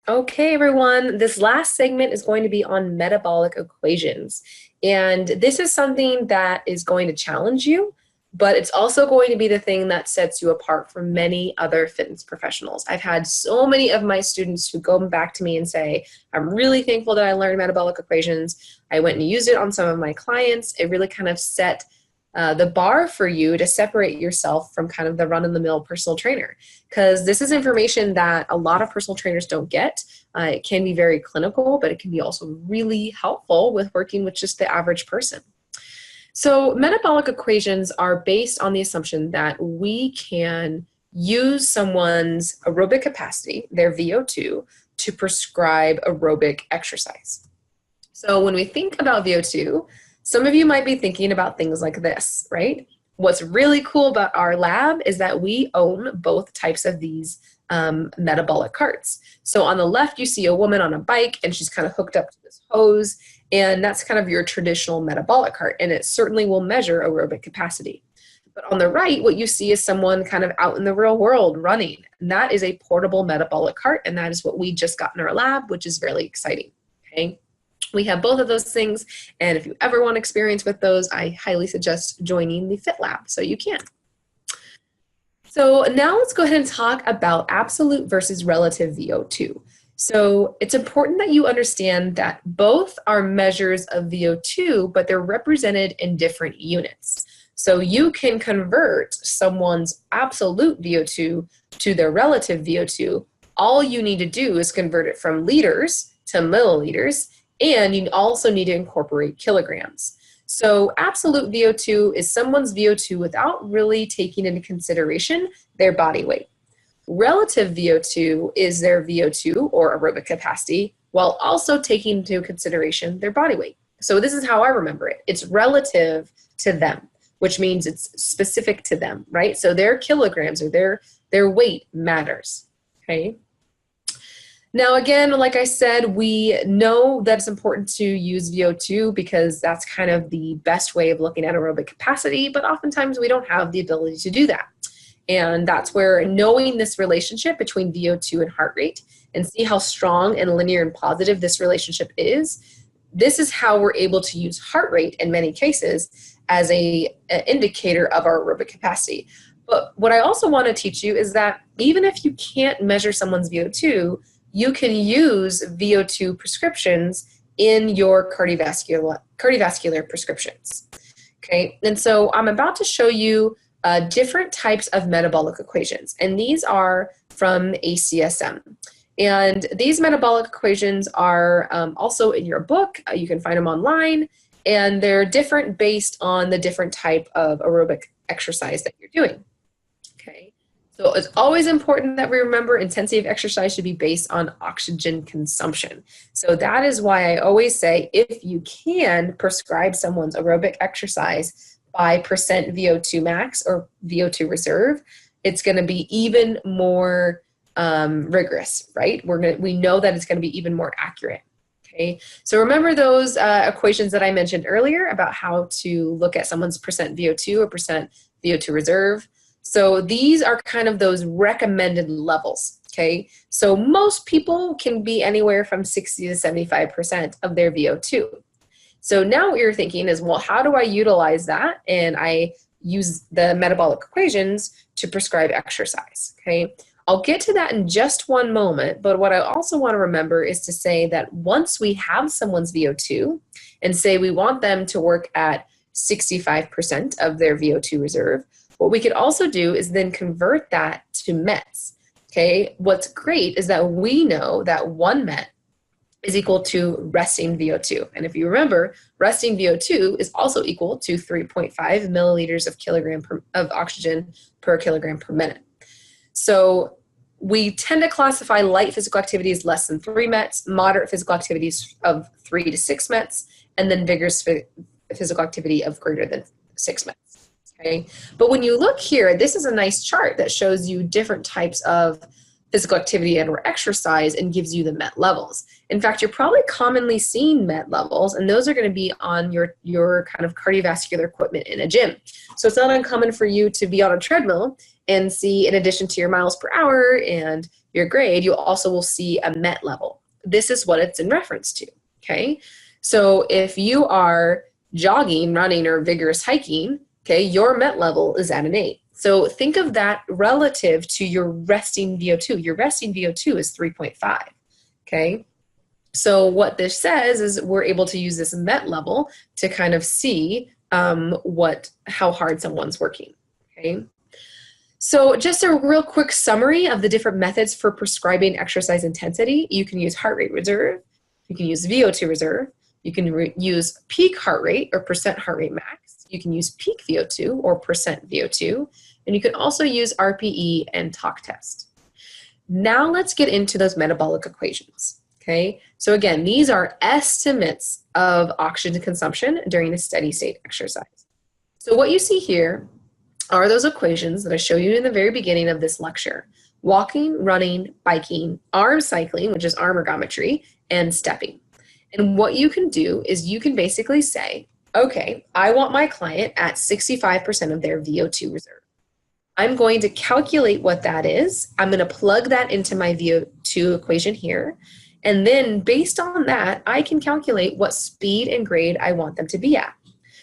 Okay, everyone, this last segment is going to be on metabolic equations. And this is something that is going to challenge you, but it's also going to be the thing that sets you apart from many other fitness professionals. I've had so many of my students who go back to me and say, I'm really thankful that I learned metabolic equations. I went and used it on some of my clients. It really kind of set the bar for you to separate yourself from kind of the run-of-the-mill personal trainer, because this is information that a lot of personal trainers don't get. It can be very clinical, but it can be also really helpful with working with just the average person. So metabolic equations are based on the assumption that we can use someone's aerobic capacity, their VO2, to prescribe aerobic exercise. So when we think about VO2, some of you might be thinking about things like this, right? What's really cool about our lab is that we own both types of these metabolic carts. So on the left, you see a woman on a bike and she's kind of hooked up to this hose, and that's kind of your traditional metabolic cart, and it certainly will measure aerobic capacity. But on the right, what you see is someone kind of out in the real world running, and that is a portable metabolic cart, and that is what we just got in our lab, which is really exciting, okay? We have both of those things, and if you ever want experience with those, I highly suggest joining the Fit Lab, so you can. So now let's go ahead and talk about absolute versus relative VO2. So it's important that you understand that both are measures of VO2, but they're represented in different units. So you can convert someone's absolute VO2 to their relative VO2. All you need to do is convert it from liters to milliliters, and you also need to incorporate kilograms. So absolute VO2 is someone's VO2 without really taking into consideration their body weight. Relative VO2 is their VO2 or aerobic capacity while also taking into consideration their body weight. So this is how I remember it. It's relative to them, which means it's specific to them, right? So their kilograms or their weight matters, okay? Now, again, like I said, we know that it's important to use VO2 because that's kind of the best way of looking at aerobic capacity, but oftentimes we don't have the ability to do that. And that's where knowing this relationship between VO2 and heart rate and see how strong and linear and positive this relationship is, this is how we're able to use heart rate in many cases as an indicator of our aerobic capacity. But what I also want to teach you is that even if you can't measure someone's VO2, you can use VO2 prescriptions in your cardiovascular prescriptions, okay? And so I'm about to show you different types of metabolic equations, and these are from ACSM. And these metabolic equations are also in your book. You can find them online, and they're different based on the different type of aerobic exercise that you're doing, okay? So it's always important that we remember intensive exercise should be based on oxygen consumption. So that is why I always say if you can prescribe someone's aerobic exercise by percent VO2 max or VO2 reserve, it's going to be even more rigorous, right? We know that it's going to be even more accurate. Okay, so remember those equations that I mentioned earlier about how to look at someone's percent VO2 or percent VO2 reserve. So these are kind of those recommended levels, okay? So most people can be anywhere from 60 to 75% of their VO2. So now what you're thinking is, well, how do I utilize that? And I use the metabolic equations to prescribe exercise, okay? I'll get to that in just one moment, but what I also want to remember is to say that once we have someone's VO2 and say we want them to work at 65% of their VO2 reserve, what we could also do is then convert that to METs, okay? What's great is that we know that 1 MET is equal to resting VO2. And if you remember, resting VO2 is also equal to 3.5 milliliters of oxygen per kilogram per minute. So we tend to classify light physical activity as less than 3 METs, moderate physical activities of 3 to 6 METs, and then vigorous physical activity of greater than 6 METs. Okay. But when you look here, this is a nice chart that shows you different types of physical activity and or exercise and gives you the MET levels. In fact, you're probably commonly seeing MET levels, and those are going to be on your kind of cardiovascular equipment in a gym. So it's not uncommon for you to be on a treadmill and see, in addition to your miles per hour and your grade, you also will see a MET level. This is what it's in reference to, okay? So if you are jogging, running, or vigorous hiking, okay, your MET level is at an 8. So think of that relative to your resting VO2. Your resting VO2 is 3.5, okay? So what this says is we're able to use this MET level to kind of see how hard someone's working, okay? So just a real quick summary of the different methods for prescribing exercise intensity. You can use heart rate reserve, you can use VO2 reserve, you can use peak heart rate or percent heart rate max, you can use peak VO2 or percent VO2, and you can also use RPE and talk test. Now let's get into those metabolic equations, okay? So again, these are estimates of oxygen consumption during a steady state exercise. So what you see here are those equations that I showed you in the very beginning of this lecture: walking, running, biking, arm cycling, which is arm ergometry, and stepping. And what you can do is you can basically say, okay, I want my client at 65% of their VO2 reserve. I'm going to calculate what that is. I'm going to plug that into my VO2 equation here. And then based on that, I can calculate what speed and grade I want them to be at.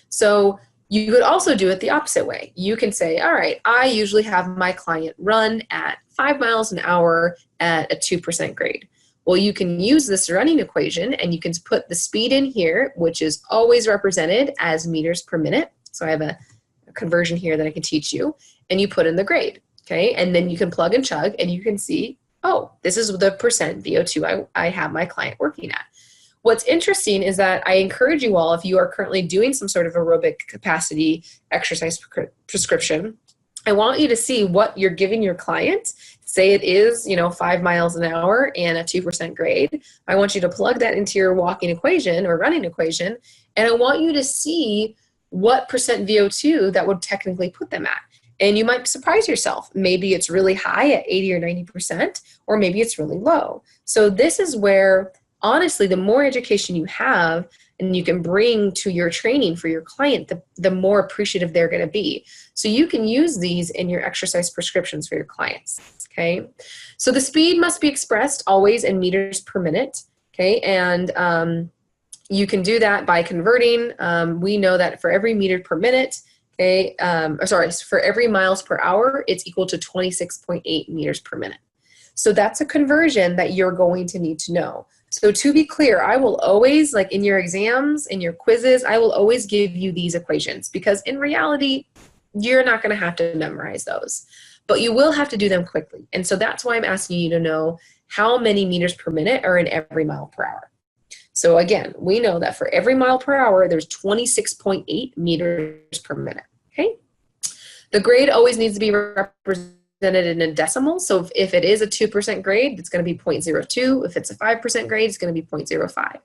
So you could also do it the opposite way. You can say, all right, I usually have my client run at 5 miles an hour at a 2% grade. Well, you can use this running equation and you can put the speed in here, which is always represented as meters per minute. So I have a conversion here that I can teach you, and you put in the grade, okay? And then you can plug and chug and you can see, oh, this is the percent VO2 I have my client working at. What's interesting is that I encourage you all, if you are currently doing some sort of aerobic capacity exercise prescription, I want you to see what you're giving your client. Say it is, 5 miles an hour and a 2% grade. I want you to plug that into your walking equation or running equation, and I want you to see what percent VO2 that would technically put them at. And you might surprise yourself. Maybe it's really high at 80 or 90%, or maybe it's really low. So this is where, honestly, the more education you have and you can bring to your training for your client, the more appreciative they're going to be. So you can use these in your exercise prescriptions for your clients, okay? So the speed must be expressed always in meters per minute, okay? And you can do that by converting. We know that for every meter per minute, okay, for every miles per hour, it's equal to 26.8 meters per minute. So that's a conversion that you're going to need to know. So to be clear, I will always, like in your exams, in your quizzes, I will always give you these equations, because in reality, you're not going to have to memorize those, but you will have to do them quickly. And so that's why I'm asking you to know how many meters per minute are in every mile per hour. So again, we know that for every mile per hour, there's 26.8 meters per minute, okay? The grade always needs to be represented in a decimal. So if it is a 2% grade, it's going to be 0.02. If it's a 5% grade, it's going to be 0.05.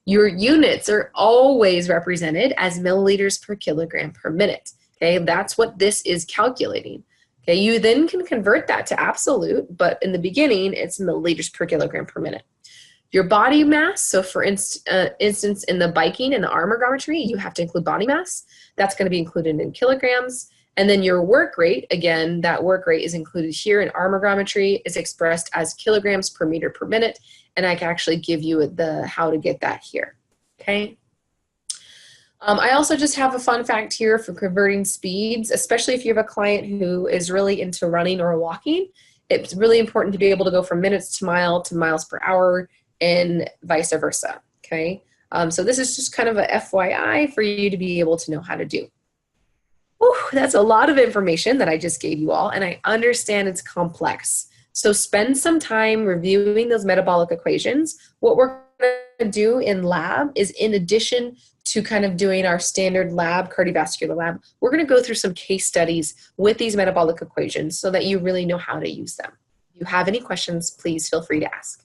Your units are always represented as milliliters per kilogram per minute. Okay, that's what this is calculating. Okay, you then can convert that to absolute, but in the beginning, it's milliliters per kilogram per minute. Your body mass, so for instance, in the biking and the arm ergometry, you have to include body mass. That's going to be included in kilograms. And then your work rate, again, that work rate is included here in arm ergometry, is expressed as kilograms per meter per minute. And I can actually give you how to get that here, okay? I also just have a fun fact here for converting speeds, especially if you have a client who is really into running or walking. It's really important to be able to go from minutes to miles per hour and vice versa, okay? So this is just kind of a FYI for you to be able to know how to do. Whew, that's a lot of information that I just gave you all, and I understand it's complex. So spend some time reviewing those metabolic equations. What we're going to do in lab is, in addition to kind of doing our standard lab, cardiovascular lab, we're going to go through some case studies with these metabolic equations so that you really know how to use them. If you have any questions, please feel free to ask.